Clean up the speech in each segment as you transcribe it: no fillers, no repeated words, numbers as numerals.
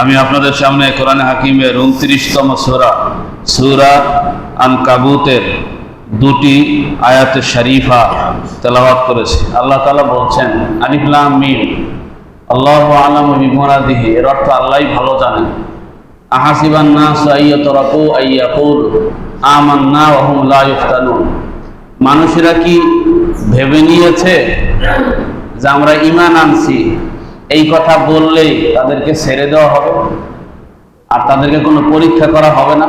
আমি আপনাদের সামনে কোরআনে হাকিমের 29তম সূরা সূরা আনকাবুতের দুটি আয়াতে শরীফা তেলাওয়াত করেছি। আল্লাহ তাআলা বলছেন আলিফ লাম মিম আল্লাহু আ'লামু বিমুরাদিহি, এর অর্থ আল্লাহই ভালো জানেন। আহাসিবান নাসু আইয়াতরাকু আইয়াকুলু আমান্না ওয়া হুম লা ইফতানুন, মানুষেরা কি ভেবে নিয়েছে যে আমরা ঈমান আনছি, এই কথা বললেই তাদেরকে ছেড়ে দেওয়া হবে আর তাদেরকে কোনো পরীক্ষা করা হবে না?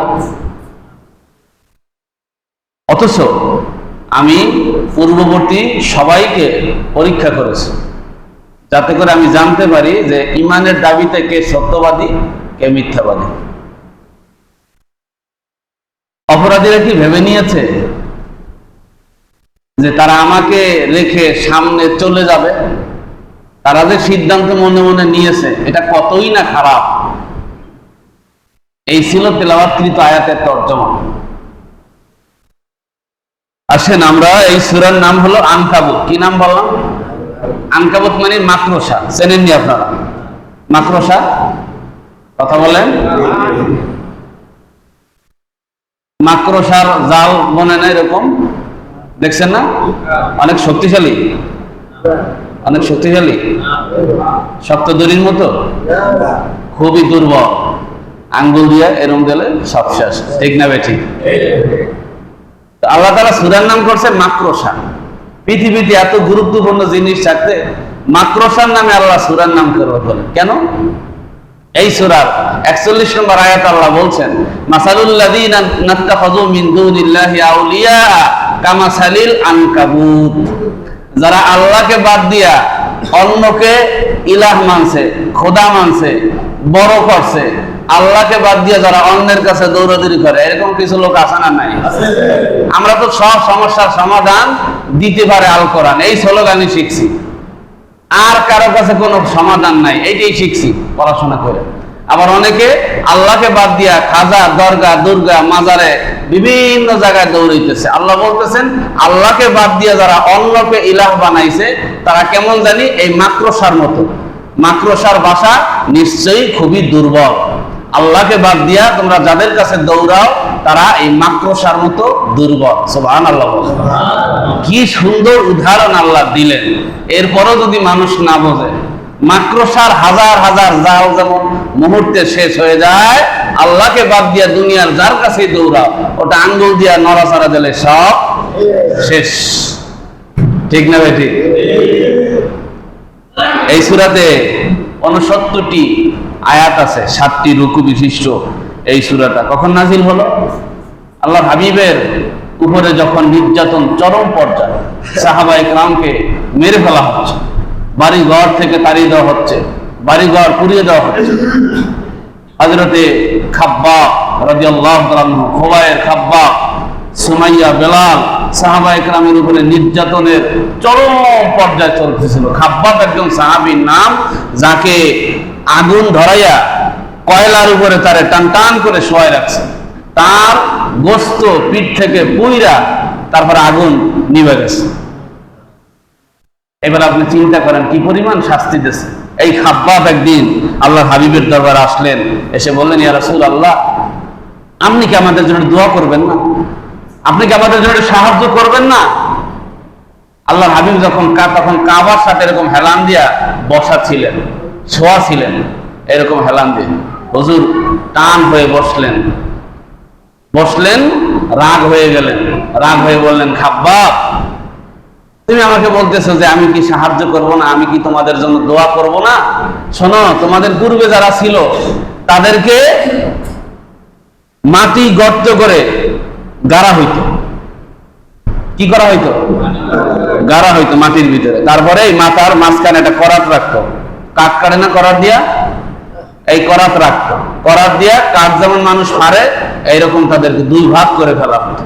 অথচ আমি পূর্ববর্তী সবাইকে পরীক্ষা করেছি, যাতে করে আমি জানতে পারি যে ঈমানের দাবিতে কে সত্যবাদী কে মিথ্যাবাদী। অপরাধীরা কি ভেবে নিয়েছে যে তারা আমাকে রেখে সামনে চলে যাবে? তারা যে সিদ্ধান্ত মনে মনে নিয়েছে এটা কতই না খারাপ। এই ছিল তেলাওয়াতকৃত আয়াতের তর্জমা। আসেন, আমরা এই সূরার নাম হলো আনকাবুত। কি নাম বললাম? আনকাবুত মানে মাকড়সা। চেনেননি আপনারা মাকড়সা? কথা বলেন। মাকড়সার জাল বনে না এরকম, দেখছেন না? অনেক শক্তিশালী, অনেক শক্তিশালী, শক্ত দড়ির মতো, খুবই দুর্বল। আঙ্গুল দিয়ে এরম দিলে সব শেষ। ঠিক না বেঠিক? আল্লাহ তাআলা সূরার নাম করছে মাকড়সা। পৃথিবীতে এত গুরুত্বপূর্ণ জিনিস থাকতে মাকড়সার নামে আল্লাহ সূরার নাম করবে বলে কেন? এই সূরার 41 নম্বর আয়াত আল্লাহ বলছেন মাসালুল লাযীনা নাত্তাখাযু মিন দুনিল্লাহি আউলিয়া কামাসালিল আনকাবুত, যারা আল্লাহকে বাদ দিয়া অন্যকে ইলাহ মানছে, খোদা মানছে, বড় করছে, আল্লাহকে বাদ দিয়ে যারা অন্যের কাছে দৌড়াদৌড়ি করে, এরকম কিছু লোক আছে না? নাই? আমরা তো সব সমস্যার সমাধান দিতে পারে আল কোরআন, এই স্লোগানই শিখছি। আর কারো কাছে কোনো সমাধান নাই, এইটাই শিখছি পড়াশোনা করে। আবার অনেকে আল্লাহকে বাদ দিয়া খাজা, দরগা, দুর্গা, মাজারে বিভিন্ন জায়গায় দৌড়াইতেছে। আল্লাহ বলতেছেন আল্লাহকে বাদ দিয়া যারা অন্যকে ইলাহ বানাইছে তারা কেমন জানি এই মাকড়সার মতো। মাকড়সার বাসা নিশ্চয়ই খুবই দুর্বল। আল্লাহকে বাদ দিয়া তোমরা যাদের কাছে দৌড়াও তারা এই মাকড়সার মতো দুর্বল। সুবহানাল্লাহ। কি সুন্দর উদাহরণ আল্লাহ দিলেন। এরপরও যদি মানুষ না বোঝে, মাকড়সার হাজার হাজার জাল যেমন মুহূর্তে শেষ হয়ে যায়, আল্লাহকে বাদ দিয়া দুনিয়ার যার কাছে দৌড়াও, ওটা আঙ্গুল দিয়া নড়াচড়া দিলে সব শেষ। ঠিক না ভাই? ঠিক। এই সূরাতে 69টি আয়াত আছে, 7টি রুকু বিশিষ্ট এই সূরাটা। কখন নাজিল হলো? আল্লাহর হাবিবের উপরে যখন নির্যাতন চরম পর্যায়ে, সাহাবায়ে কেরামকে মেরে ফেলা হচ্ছে, বাড়ি ঘর থেকে তাড়িয়ে দেওয়া হচ্ছে, বাড়ি ঘর পুড়িয়ে দেওয়া হচ্ছে। হযরতে খাব্বাব রাদিয়াল্লাহু তাআলা আনহু, খুবাইয়ের খাব্বাব, সুমাইয়া, বেলাল, সাহাবায়ে কেরামের উপরে নির্যাতনের চরম পর্যায়ে চলতেছিল। খাব্বাব একজন সাহাবীর নাম, যাকে আগুন ধরাইয়া কয়লার উপরে তারে টান টান করে শোয়ায় রাখছে। তার গোস্ত পিঠ থেকে পুইরা তারপর আগুন নিভে গেছে। এবার আপনি চিন্তা করেন কি পরিমাণ শাস্তি দিয়েছে। এই খাব্বাব একদিন আল্লাহর হাবিবের দরবারে আসলেন, এসে বললেন ইয়া রাসূলুল্লাহ, আপনি কি আমাদের জন্য দোয়া করবেন না? আপনি কি আমাদের জন্য সাহায্য করবেন না? আল্লাহর হাবিব যখন তখন কাবার সাথে এরকম হেলান দিয়া বসা ছিলেন, শোয়া ছিলেন, এরকম হেলান দিয়ে হুজুর টান হয়ে বসলেন, রাগ হয়ে গেলেন। রাগ হয়ে বললেন, খাব্বাব, তুমি আমাকে বলতেছো যে আমি কি সাহায্য করব না, আমি কি তোমাদের জন্য দোয়া করব না? শোনো, তোমাদের পূর্বে যারা ছিল তাদেরকে মাটি গর্ত করে গাড়া হইতো। কি করা হইতো? গাড়া হইতো মাটির ভিতরে। তারপরে এই মাথার মাঝখানে একটা করাত রাখতো। কাঠ কাটে না করাত দিয়া? এই করাত রাখতো। করাত দিয়া কাঠ যেমন মানুষ পারে এইরকম তাদেরকে দুই ভাগ করে ফেলা হতো।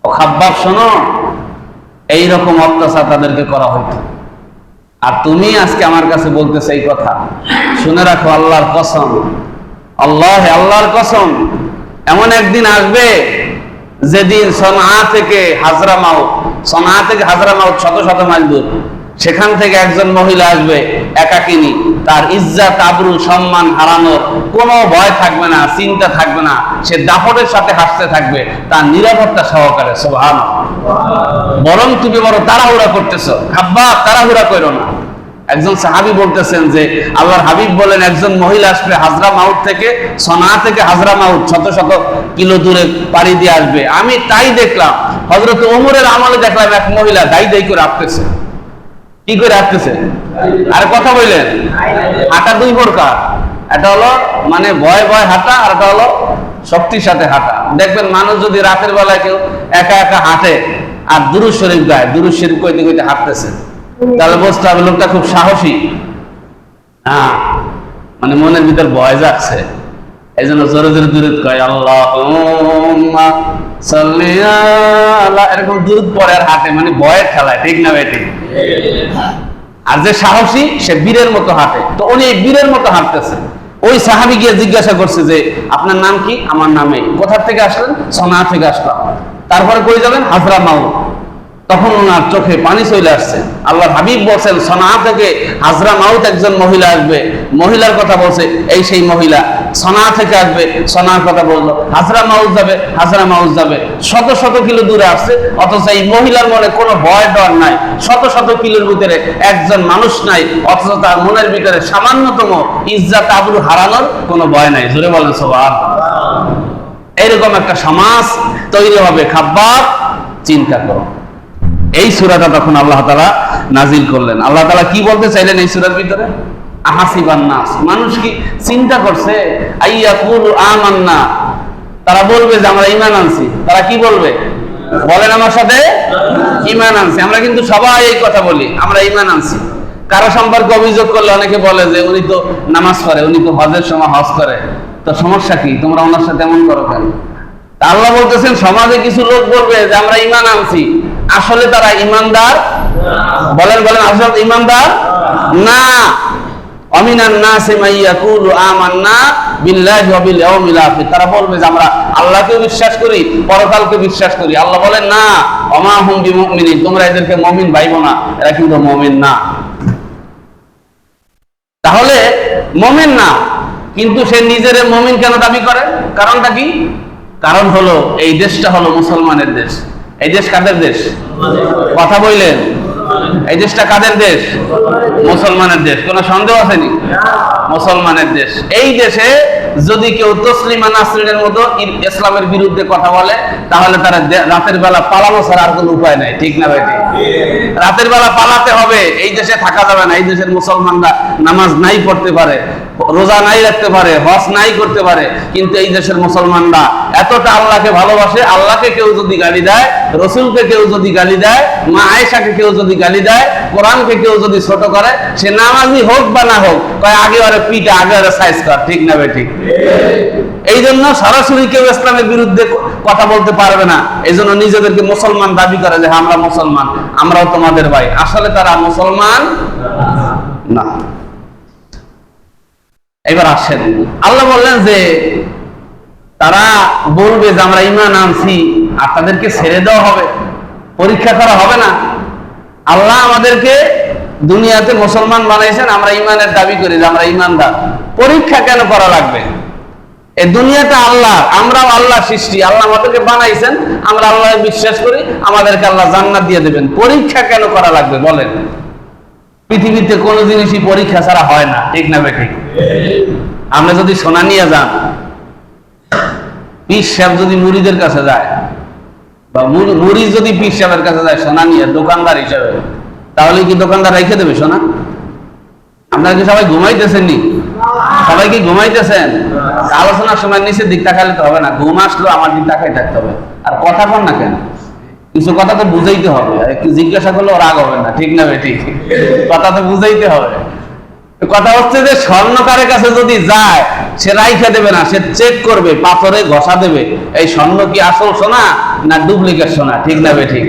খাব্বাব, শোনো, এইরকম অত্যাচার তাদেরকে করা হইতো। আর তুমি আজকে আমার কাছে বলতেছে এই কথা। শুনে রাখো, আল্লাহর কসম, আল্লাহর কসম, এমন একদিন আসবে যেদিন সনআ থেকে হাজরামাউত শত শত মাইল দূর, সেখান থেকে একজন মহিলা আসবে একাকিনী, তার ইজ্জত আবরু সম্মান হারানোর কোনো ভয় থাকবে না, চিন্তা থাকবে না, সে দাপটের সাথে হাসতে থাকবে তার নিরাপত্তা সহকারে। সুবহানাল্লাহ। বরং তুমি বড় তাড়াহুড়া করতেছো, খাব্বাব তাড়াহুড়া করো না। একজন সাহাবী বলতেছেন যে আল্লাহর হাবিব বলেন একজন মহিলা আসবে হাজরা মাউত থেকে, সনা থেকে হাজরা মাউত শত শত কিলো দূরে পাড়ি দিয়ে আসবে। আমি তাই দেখলাম, হযরত ওমরের আমলে দেখলাম এক মহিলা দাই দাই করে আসতেছে। কি করে আসতেছে? আর কথা বললেন, হাঁটা দুই প্রকার, এটা হলো মানে ভয় ভয় হাঁটা, আর এটা হলো শক্তির সাথে হাঁটা। দেখবেন মানুষ যদি রাতের বেলায় কেউ একা একা হাঁটে আর দুরূদ শরীফ গায়, দুরূদ শরীফ কইতে কইতে হাঁটতেছে, তাহলে বুঝতে হবে লোকটা খুব সাহসী। হ্যাঁ, মানে মনের ভিতর ভয় যাচ্ছে, এই জন্য জোরে জোরে দুরূদ কয়, আল্লাহুম্মা সাল্লি আলা, এরকম দুরূদ পড়ে আর হাঁটে, মানে ভয়ের খেলায়। ঠিক না বেটি? আর যে সাহসী সে বীরের মতো হাঁটে। তো উনি এই বীরের মতো হাঁটতেছে। ওই সাহাবী গিয়ে জিজ্ঞাসা করছে যে আপনার নাম কি? আমার নামে। কোথা থেকে আসলেন? সনা থেকে আসলাম। তারপরে কই যাবেন? হাজরা মাউত। তখন ওনার চোখে পানি চলে আসছে। আল্লাহর হাবিব বলছেন সনা থেকে হাজরা মাউত একজন মহিলা আসবে। মহিলার কথা বলছে, এই সেই মহিলা সনা থেকে আসবে, সনার কথা বললো। হাজরা মাউত যাবে, হাজরা মাউত যাবে। শত শত কিলো দূরে আসছে, অথচ এই মহিলার মনে কোনো ভয় ডর নাই। শত শত কিলোর ভিতরে একজন মানুষ নাই, অথচ তার মনের ভিতরে সামান্যতম ইজ্জত আবরু হারানোর কোনো ভয় নাই। জোরে বলেন সুবহানাল্লাহ। এইরকম একটা সমাজ তৈরি হবে। খাব্বাব, চিন্তা করো। এই সূরাটা তখন আল্লাহ তাআলা নাজিল করলেন। আল্লাহ তাআলা কি বলতে চাইলেন এই সূরার ভিতরে? আহাসিবান নাস, মানুষ কি চিন্তা করছে আইয়াকুলু আমান্না, তারা বলবে যে আমরা ঈমান আনছি। তারা কি বলবে? বলেন আমার সাথে, ঈমান আনছি। আমরা কিন্তু সবাই এই কথা বলি, আমরা ঈমান আনছি। কারো সম্পর্কে অভিযোগ করলে অনেকে বলে যে উনি তো নামাজ পড়ে, উনি তো হজের সময় হজ করে, তো সমস্যা কি, তোমরা ওনার সাথে এমন করো কেন? আল্লাহ বলতেছেন সমাজে কিছু লোক বলবে যে আমরা ঈমান আনছি, আসলে তারা ঈমানদার। বলেন বলেন, আসলে ঈমানদার না। আমিনান নাসি মাইয়াকুলু আমান্না বিল্লাহি ওয়া বিল ইয়াউমিল আখির, তারা বলবে যে আমরা আল্লাহকে বিশ্বাস করি, পরকালকে বিশ্বাস করি। আল্লাহ বলেন না, ওমা হুম বিমুমিনিন, তোমরা এদেরকে মুমিন ভাইবো না, এরা কিন্তু মুমিন না। তাহলে মুমিন না, কিন্তু সে নিজের মুমিন কেন দাবি করে? কারণটা কি? কারণ হলো এই দেশটা হলো মুসলমানের দেশ। এই দেশ কাদের দেশ? কথা বললেন, এই দেশটা কাদের দেশ? মুসলমানের দেশ। কোনো সন্দেহ আছে নি? মুসলমানের দেশ। এই দেশে যদি কেউ তসলিমা নাসরিনের মতো ইসলামের বিরুদ্ধে কথা বলে, তাহলে তারা রাতের বেলা পালানো ছাড়া আর কোনো উপায় নাই। ঠিক না ভাই? রাতের বেলা পালাতে হবে, এই দেশে থাকা যাবে না। এই দেশের মুসলমানরা নামাজ নাই পড়তে পারে, রোজা নাই রাখতে পারে, হজ নাই করতে পারে, কিন্তু এই দেশের মুসলমানরা এতটা আল্লাহকে ভালোবাসে, আল্লাহকে কেউ যদি গালি দেয়, রসুলকে কেউ যদি গালি দেয়, মা আয়েশাকে কেউ যদি গালি দেয়, কোরআনকে কেউ যদি ছোট করে, সে নামাজি হোক বা না হোক, কয় আগে ওরে পিটা, আগে ওরে সাইজ কর। ঠিক না বে ঠিক? এই জন্য সরাসরি কেউ ইসলামের বিরুদ্ধে কথা বলতে পারবে না। এই জন্য নিজেদেরকে মুসলমান দাবি করে যে আমরা মুসলমান, আমরাও তোমাদের ভাই। আসলে তারা মুসলমান না। এবার আসেন, আল্লাহ বললেন যে তারা বলবে যে আমরা ঈমান আনছি, আর তাদেরকে ছেড়ে দেওয়া হবে, পরীক্ষা করা হবে না। আল্লাহ আমাদেরকে দুনিয়াতে মুসলমান বানাইছেন, আমরা ঈমানের দাবি করি যে আমরা ঈমানদার। পরীক্ষা কেন করা লাগবে? এই দুনিয়াটা আল্লাহ, আমরাও আল্লাহ সৃষ্টি, আল্লাহ আমাদেরকে বানাইছেন, আমরা আল্লাহ বিশ্বাস করি, আমাদেরকে আল্লাহ জান্নাত দিয়ে দেবেন। পরীক্ষা কেন করা লাগবে বলেন? পৃথিবীতে কোনো জিনিসই পরীক্ষা ছাড়া হয় না। ঠিক না বেঠিক? আপনি যদি সোনা নিয়ে যান, পীর সাহেব যদি মুরিদের কাছে যায়, বা মুরিদ যদি পীর সাহেবের কাছে যায় সোনা নিয়ে দোকানদার হিসাবে, তাহলে কি দোকানদার রেখে দেবে সোনা? আপনারা কি সবাই ঘুমাইতেছেন নি? সবাই কি ঘুমাইতেছেন? আলোচনার সময় নিচের দিক তাকালে তো হবে না, ঘুম আসলেও আমার দিক তাকাই থাকতে হবে। আর কথা কন না কেন? কিছু কথা তো বুঝাইতে হবে, আর একটু জিজ্ঞাসা করলেও রাগ হবে না। ঠিক না বেটি? কথা তো বুঝাইতে হবে। কথা হচ্ছে যে স্বর্ণকারের কাছে যদি যায়, সে রাইখা দেবে না, সে চেক করবে, পাথরে ঘষা দেবে, এই স্বর্ণ কি আসল সোনা না ডুপ্লিকেট সোনা। ঠিক না বেঠিক?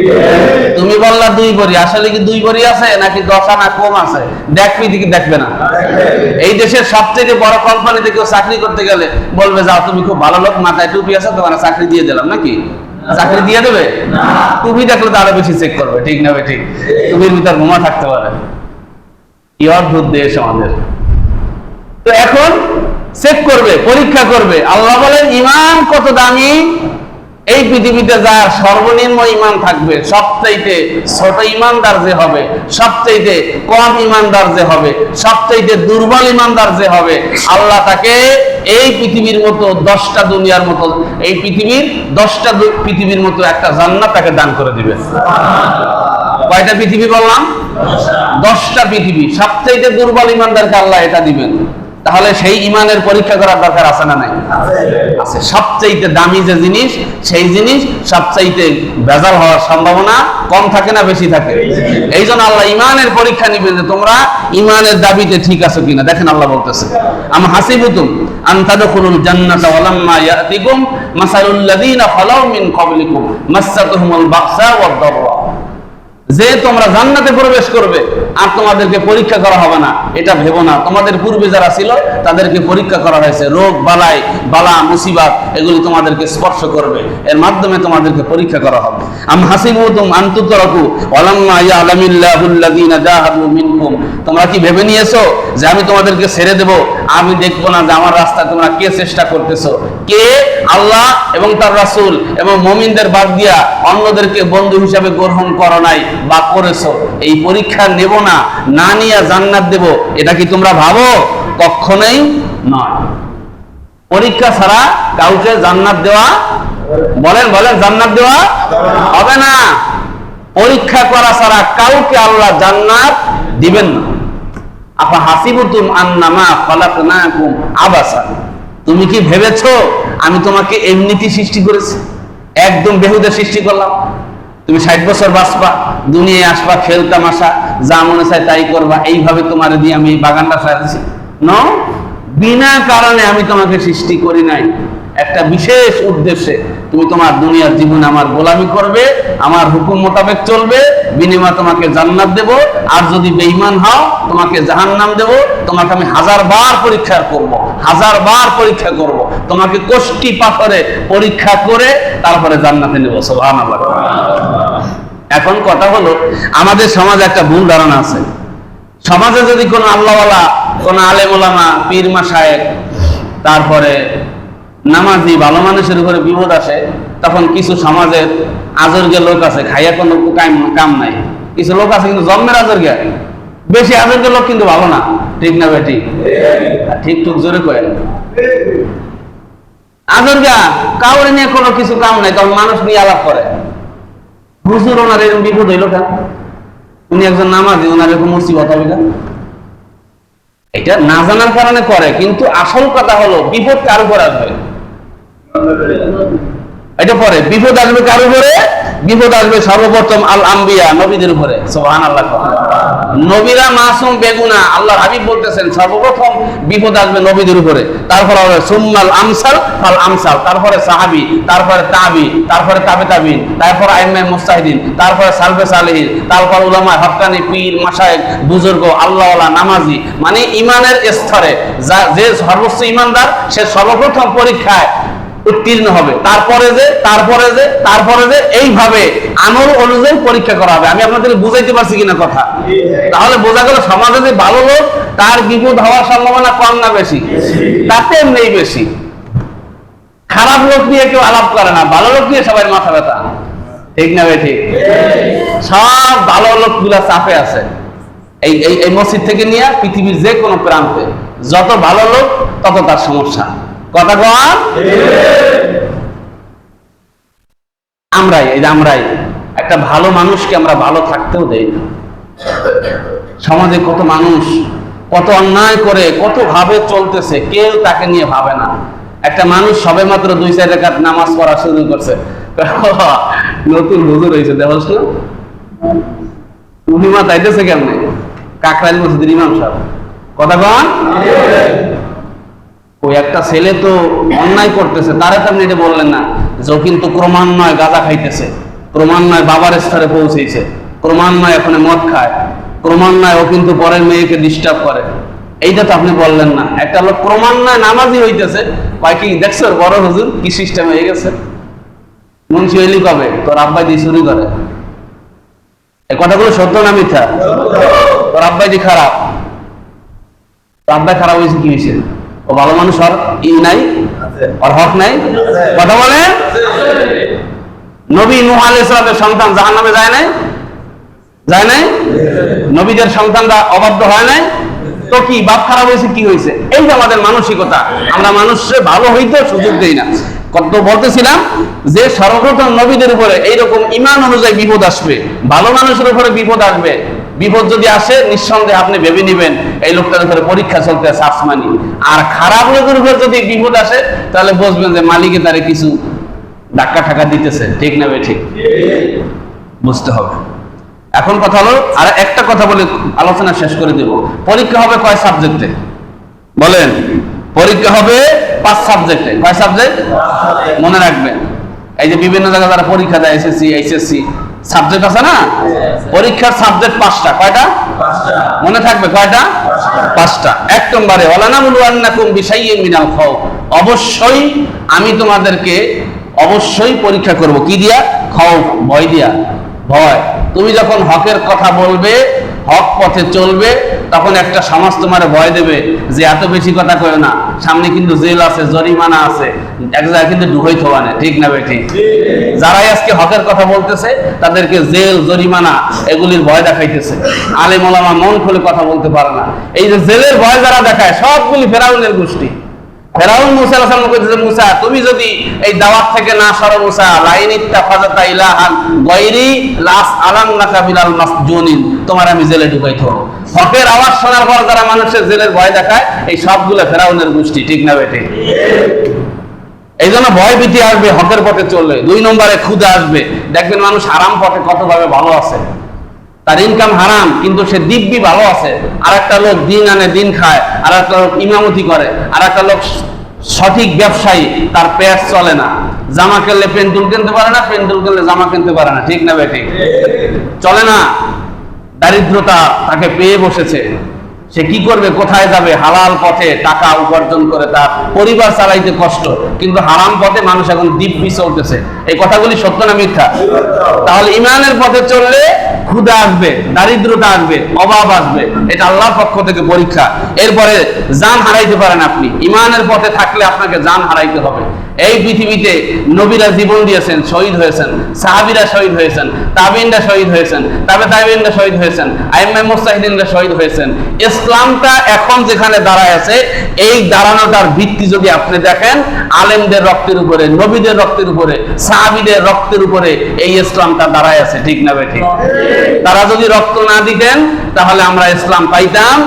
তুমি বললা 2 ভরি, আসলে কি 2 ভরি আছে নাকি 10 আনা কম আছে? দেখবি কি দেখবে না? এই দেশের সবথেকে বড় কোম্পানিতে কেউ চাকরি করতে গেলে বলবে যাও তুমি খুব ভালো লোক, মাথায় টুপি আছে, তোমার চাকরি দিয়ে দিলাম নাকি? চাকরি দিয়ে দেবে? টুপি দেখলে তো আরো বেশি চেক করবে, ঠিক না? ঠিক, টুপির ভিতর বোমা থাকতে পারে। কি অদ্ভুত দেশ আমাদের। তো এখন চেক করবে, পরীক্ষা করবে। আল্লাহ বলেন ঈমান কত দামি। এই পৃথিবীতে যার সর্বনিম্ন ঈমান থাকবে, সবচাইতে ছোট ঈমানদার যে হবে, সবচাইতে কম ঈমানদার যে হবে, সবচাইতে দুর্বল ঈমানদার যে হবে, আল্লাহ তাকে এই পৃথিবীর মতো 10টা দুনিয়ার মতো, এই পৃথিবীর 10টা পৃথিবীর মতো একটা জান্নাত তাকে দান করে দিবে। কয়টা পৃথিবী বললাম? 10টা পৃথিবী। সবচাইতে দুর্বল ঈমানদারকে আল্লাহ এটা দিবেন। তাহলে সেই ঈমানের পরীক্ষা করার দরকার আছে না নাই? আছে। সবচাইতে দামি যে জিনিস, সেই জিনিস সবচাইতে ভেজাল হওয়ার সম্ভাবনা কম থাকে না বেশি থাকে? এই জন্য আল্লাহ ঈমানের পরীক্ষা নিবেন যে তোমরা ঈমানের দাবিতে ঠিক আছো কিনা। দেখেন আল্লাহ বলতেছে, আম হাসিবতুম আন তাদখুলুল জান্নাতা ওয়া লাম্মা ইয়াতিকুম মাসালুল লাযিনা খালাউ মিন ক্বাবলিকুম মাসাতুহুমুল বাসা ওয়াদ দাররা, যে তোমরা জান্নাতে প্রবেশ করবে আর তোমাদেরকে পরীক্ষা করা হবে না এটা ভেবো না। তোমাদের পূর্বে যারা ছিল তাদেরকে পরীক্ষা করা হয়েছে, রোগ বালাই, বালা মুসিবত এগুলি তোমাদেরকে স্পর্শ করবে, এর মাধ্যমে তোমাদেরকে পরীক্ষা করা হবে। আম হাসিবতুম আন তুতরাকু ওয়ালাম্মা ইয়ালামিল্লাহুল্লাযিনা জাহাদু মিনকুম, তোমরা কি ভেবে নিয়েছো যে আমি তোমাদেরকে ছেড়ে দেব, আমি দেখবো না যে আমার রাস্তায় তোমরা কে চেষ্টা করতেছো? কে? আল্লাহ এবং তার রাসূল এবং মুমিনদের বাদ দিয়া অন্যদেরকে বন্ধু হিসাবে গ্রহণ করো নাই বা করেছো। এই পরীক্ষা নেব না, না নিয়ে জান্নাত দেব, এটা কি তোমরা ভাবো? কখনোই নয়। পরীক্ষা ছাড়া কাউকে জান্নাত দেওয়া, বলেন বলেন, জান্নাত দেওয়া হবে না। পরীক্ষা করা ছাড়া কাউকে আল্লাহ জান্নাত দিবেন না। আফা হাসিবতুম আন্নামা খালাকনাকুম আবাসা, তুমি কি ভেবেছো আমি তোমাকে এমনিতেই সৃষ্টি করেছি, একদম বেহুদা সৃষ্টি করলাম? তুমি 60 বছর বাঁচবা, দুনিয়ায় আসবা, খেলতামাশা, যা মনে চায় তাই করবা, এইভাবে তোমার দিয়ে আমি এই বাগানটা সাজাচ্ছি? নো, বিনা কারণে আমি তোমাকে সৃষ্টি করি নাই। একটা বিশেষ উদ্দেশ্যে তুমি তোমার দুনিয়ার জীবনে আমার গোলামি করবে, আমার হুকুম মোতাবেক চলবে, বিনিময়ে তোমাকে জান্নাত দেব। আর যদি বেঈমান হও তোমাকে জাহান্নাম দেব। তোমাকে আমি 1000 বার পরীক্ষা করব, 1000 বার পরীক্ষা করব, তোমাকে কোষ্টি পাথরে পরীক্ষা করে তারপরে জান্নাতে নেব। সুবহানাল্লাহ। এখন কথা হলো, আমাদের সমাজে একটা ভুল ধারণা আছে। সমাজে যদি কোনো আল্লাহওয়ালা, কোনো আলেম ওলামা, পীর মাশায়েখ, তারপরে নামাজি ভালো মানুষের উপরে বিপদ আসে, তখন কিছু সমাজের আজরগে লোক আছে, খাইয়া কোনো কাম নাই। কিছু লোক আছে কিন্তু জন্মের আজরগে, বেশি আজরগে লোক কিন্তু ভালো না, ঠিক না বেটি? ঠিক টুক জোরে কয় আজরগা কাউরে নিয়ে কোনো কিছু কাম নাই, তখন মানুষ নিয়ে আলাপ করে। হুজুর ওনার এরকম বিপদ হইল কেন? উনি একজন নামাজি, ওনার এরকম মুসিবত হবে কেন? এটা না জানার কারণে করে, কিন্তু আসল কথা হলো বিপদ কার উপর আসবে? এটা পরে বিপদ আসবে কার উপরে? বিপদ আসবে সর্বপ্রথম আল আম্বিয়া, নবীদের উপরে। সুবহানাল্লাহ। নবীরা মাসুম বেগুনা, আল্লাহর হাবিব বলতেছেন সর্বপ্রথম বিপদ আসবে নবীদের উপরে, তারপরে হবে সুম্মাল আমসাল ফাল আমসাল, তারপরে সাহাবী, তারপরে তাবি, তারপরে তাবে তাবিন, তারপরে আইম্মায়ে মুজতাহিদিন, তারপরে সালফে সালেহিন, তারপর উলামা হক্কানি, পীর মাশায়েখ, বুজুর্গ, আল্লাহওয়ালা, নামাজি। মানে ইমানের স্তরে যে সর্বোচ্চ ইমানদার সে সর্বপ্রথম পরীক্ষায় উত্তীর্ণ হবে, তারপরে যে এইভাবে আমল অনুযায়ী পরীক্ষা করা হবে। আমি আপনাদের বুঝাইতে পারছি কিনা কথা? তাহলে বোঝা গেল সমাজে যে ভালো লোক তার বিপদ হওয়ার সম্ভাবনা কম না বেশি? তাতে নেই বেশি। খারাপ লোক নিয়ে কেউ আলাপ করে না, ভালো লোক নিয়ে সবাই মাথা ব্যথা, ঠিক না ভাই? ঠিক। সব ভালো লোকগুলা চাপে আছে। এই মসজিদ থেকে নিয়ে পৃথিবীর যে কোনো প্রান্তে যত ভালো লোক তত তার সমস্যা। কথা কন? আমরাই একটা ভালো মানুষকে আমরা ভালো থাকতেও দেই না। সমাজে কত মানুষ কত অন্যায় করে, কত ভাবে চলতেছে, কেউ তাকে নিয়ে ভাবে না। একটা মানুষ সবে মাত্র 2-4 রাকাত নামাজ পড়া শুরু করছে, নতুন হুজুর হয়েছে, দেখছ না উনি মাতাইতেছে কেমনে? কাকরাইল মসজিদের ইমাম সাহেব। কথা কন? ওই একটা ছেলে তো অন্যায় করতেছে, তারা তো আপনি এটা বললেন না যে ও কিন্তু ক্রমান্বয়ে গাঁজা খাইতেছে, ক্রমান্বয়ে বাবার স্তরে পৌঁছেছে, ক্রমান্বয়ে এখন মদ খায়, ক্রমান্বয়ে ও কিন্তু পরের মেয়েকে ডিস্টার্ব করে, এইটা তো আপনি বললেন না। একটা লোক ক্রমান্বয়ে নামাজি হইতেছে, কি দেখছো বড় হুজুর কি সিস্টেম হয়ে গেছে? মুন্সি হইলি কবে? তোর আব্বাই দিয়ে চুরি করে। এই কথাগুলো সত্য না মিথ্যা? তোর আব্বাই দিয়ে খারাপ, তোর আব্বাই খারাপ হয়েছে, কি হয়েছে? ও ভালো মানুষ, আর ই নাই, আর হক নাই। কথা বলে নবী নূহ আলাইহিস সালামের সন্তান জাহান্নামে যায় নাই? যায় নাই? নবীদের সন্তানরা অবাধ্য হয় নাই? তো কি বাপ খারাপ হয়েছে, কি হয়েছে? এই যে আমাদের মানসিকতা, আমরা মানুষের ভালো হইতে সুযোগ দেই না। কত বলতেছিলাম যে সর্বপ্রথম নবীদের উপরে এইরকম ঈমান অনুযায়ী বিপদ আসবে, ভালো মানুষের উপরে বিপদ আসবে। বিপদ যদি আসে নিঃসন্দেহে আপনি ভেবে নেবেন এই লোকটার উপরে পরীক্ষা চলতেছে আসমানি। আর খারাপ লোকের উপরে যদি বিপদ আসে তাহলে বুঝবেন যে মালিকে তারে কিছু ধাক্কা ঠাক্কা দিতেছে। ঠিক না বে ঠিক? বুঝতে হবে। এখন কথা হলো, আর একটা কথা বলে আলোচনা শেষ করে দেব। পরীক্ষা হবে কয় সাবজেক্টে বলেন? পরীক্ষা হবে 5 সাবজেক্টে। কয় সাবজেক্ট? মনে রাখবেন। এই যে বিভিন্ন জায়গায় যারা পরীক্ষা দেয়, এসএসসি, এইচএসসি সাবজেক্ট আছে না, পরীক্ষার সাবজেক্ট 5টা। কয়টা? মনে থাকবে কয়টা? 5টা। 1 নম্বরে ওয়ালানাবলুওয়ান্নাকুম বিশাইইন মিনাল খাউফ, অবশ্যই আমি তোমাদেরকে অবশ্যই পরীক্ষা করব। কি দিয়া? খাউফ, ভয় দিয়া। ভয়। তুমি যখন হকের কথা বলবে, হক পথে চলবে, তখন একটা সমাজ তোমার ভয় দেবে যে এত বেশি কথা কয় না, সামনে কিন্তু জেল আছে, জরিমানা আছে, এক জায়গায় কিন্তু ডুবাই থোয়া না। ঠিক না বেঠিক? যারাই আজকে হকের কথা বলতেছে তাদেরকে জেল, জরিমানা এগুলির ভয় দেখাইতেছে। আলেম ওলামা মন খুলে কথা বলতে পারে না। এই যে জেলের ভয় যারা দেখায় সবগুলি ফেরাউনের গোষ্ঠী। ফেরাউন মুসা আলাইহিস সালামকে কইতেছে, মুসা তুমি যদি এই দাওয়াত থেকে না সরো, মুসা লাইন ইত্তাখাযাতা ইলাহান গায়রি লাস আলান্নাকা মিনাল মাসজুনিন, তোমার আমি জেলে ঢুকাই থব। হকের আওয়াজ শোনার পর যারা মানুষের জেলের ভয় দেখায় এই সবগুলো ফেরাউনের গোষ্ঠী। ঠিক না বেঠিক? এই জন্য ভয় ভীতি আসবে হকের পথে চললে। 2 নম্বরে ক্ষুধা আসবে। দেখবেন মানুষ হারাম পথে কতভাবে ভালো আছে, তার ইনকাম হারাম কিন্তু সে দিব্যি ভালো আছে। আর একটা লোক দিন আনে দিন খায়, আর একটা লোক ইমামতি করে, আর একটা লোক সঠিক ব্যবসায়ী, তার পেট চলে না। জামা কিনলে পেন্টুল কিনতে পারে না, পেন্টুল কিনলে জামা কিনতে পারে না। ঠিক না বেঠিক? চলে না। দারিদ্রতা তাকে পেয়ে বসেছে। সে কি করবে? কোথায় যাবে? হালাল পথে টাকা উপার্জন করে তার পরিবার চালাইতে কষ্ট, কিন্তু হারাম পথে মানুষ এখন দিব্যি চলতেছে। এই কথাগুলি সত্য না মিথ্যা? তাহলে ইমানের পথে চললে ক্ষুধা আসবে, দারিদ্রতা আসবে, অভাব আসবে, এটা আল্লাহর পক্ষ থেকে পরীক্ষা। এরপরে জান হারাইতে পারেন আপনি। ইমানের পথে থাকলে আপনাকে জান হারাইতে হবে। এই পৃথিবীতে নবীরা জীবন দিয়েছেন, শহীদ হয়েছেন, সাহাবীরা শহীদ হয়েছেন, তাবিঈনরা শহীদ হয়েছেন, তাবিঈনরা শহীদ হয়েছেন, আইম্মায়ে মুজতাহিদিনরা শহীদ হয়েছেন। ইসলামটা এখন যেখানে দাঁড়ায় আছে, এই দাঁড়ানোটার ভিত্তি যদি আপনি দেখেন, আলেমদের রক্তের উপরে, নবীদের রক্তের উপরে, সাহাবীদের রক্তের উপরে এই ইসলামটা দাঁড়ায় আছে। ঠিক না বেঠিক? তারা যদি রক্ত না দিতেন তাহলে আমরা ইসলাম পাইতাম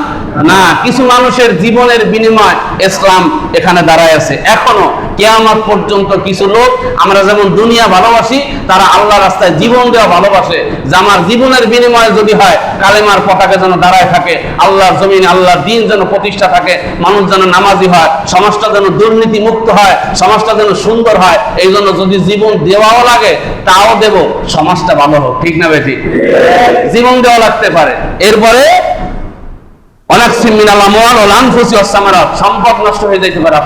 না। কিছু মানুষের জীবনের বিনিময় ইসলাম এখানে দাঁড়ায় আছে। এখনো কিয়ামত পর্যন্ত কিছু লোক, আমরা যেমন দুনিয়া ভালোবাসি, তারা আল্লাহ রাস্তায় জীবন দেওয়া ভালোবাসে। যে আমার জীবনের বিনিময়ে যদি হয় কালেমার পতাকা যেন দাঁড়ায় থাকে, আল্লাহর জমিনে আল্লাহর দ্বীন যেন প্রতিষ্ঠা থাকে, মানুষ যেন নামাজি হয়, সমাজটা যেন দুর্নীতি মুক্ত হয়, সমাজটা যেন সুন্দর হয়, এই জন্য যদি জীবন দেওয়াও লাগে তাও দেব, সমাজটা ভালো হোক। ঠিক না বেঠিক? জীবন দেওয়া লাগতে পারে। এরপরে সম্পদ নষ্ট হয়ে যেতে পারে,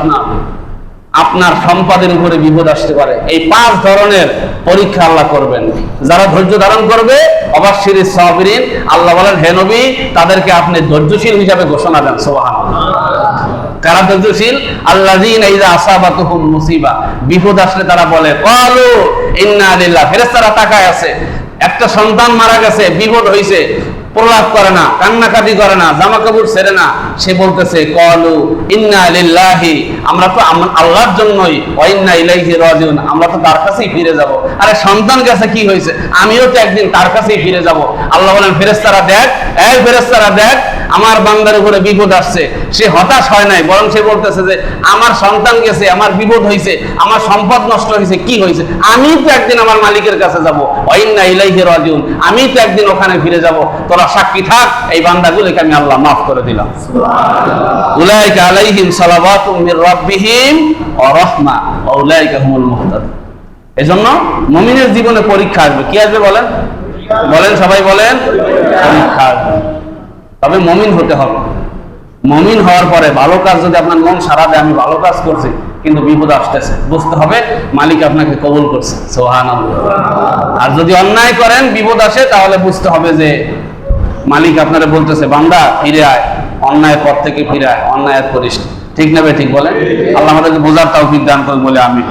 আপনার সম্পদের উপরে বিপদ আসতে পারে। এই 5 ধরনের পরীক্ষা আল্লাহ করবেন। যারা ধৈর্য ধারণ করবে অবশ্যই সাবিরিন, আল্লাহ বলেন হে নবী তাদেরকে আপনি ধৈর্যশীল হিসাবে ঘোষণা দেন। সুবহানাল্লাহ। কারা ধৈর্যশীল? আল্লাযীনা ইযা আসাবাতুহুম মুসিবা, বিপদ আসলে তারা বলে ক্বালু ইন্না লিল্লাহ। ফেরেশতারা তাকায় আছে, একটা সন্তান মারা গেছে, বিপদ হইছে, প্রলাপ করে না, কান্নাকাটি করে না, জামা কাপড় ছেড়ে না, সে বলতেছে ক্বালু ইন্না লিল্লাহি, আমরা তো আল্লাহর জন্যই, ওয়া ইন্না ইলাইহি রাজিউন, আমরা তো তার কাছেই ফিরে যাব। আরে সন্তান গেছে কি হয়েছে, আমিও তো একদিন তার কাছেই ফিরে যাব। আল্লাহ বলেন ফেরেশতারা দেখ, এই ফেরেশতারা দেখ, আমার বান্দার উপরে বিপদ আসছে। সে হতাশ হয় নাই, বরং সে বলতেছে যে আমার সন্তান গেছে, আমার বিপদ হয়েছে, আমার সম্পদ নষ্ট হয়েছে, কি হয়েছে, আমি তো একদিন আমার মালিকের কাছে যাব, ওয়া ইন্না ইলাইহি রাজিউন, আমি তো একদিন ওখানে ফিরে যাব। তোরা সাক্ষী থাক, এই বান্দাগুলোকে আমি আল্লাহ মাফ করে দিলাম। সুবহানাল্লাহ। উলাইকা আলাইহিম সালাওয়াতুম মির রাব্বিহিম ওয়া রাহমা ওয়া উলাইকা হুমুল মুহতাদুন। এজন্য মুমিনের জীবনে পরীক্ষা আসবে। কি আসবে বলেন? বলেন সবাই বলেন, পরীক্ষা আসবে। তবে মুমিন হতে হবে। মুমিন হওয়ার পরে ভালো কাজ যদি আপনার মন সারা দেয়, আমি ভালো কাজ করছি, কিন্তু বিপদ আসতেছে, বুঝতে হবে মালিক আপনাকে কবুল করছে। সুবহানাল্লাহ। আর যদি অন্যায় করেন, বিপদ আসে, তাহলে বুঝতে হবে যে মালিক আপনারা বলতেছে, বান্দা ফিরে আয়, অন্যায় পথ থেকে ফিরে আয়, অন্যায় আর করিস না। ঠিক না ভাই? ঠিক বলেন। আল্লাহ আমাদেরকে বোঝার তৌফিক দান করুন বলে আমি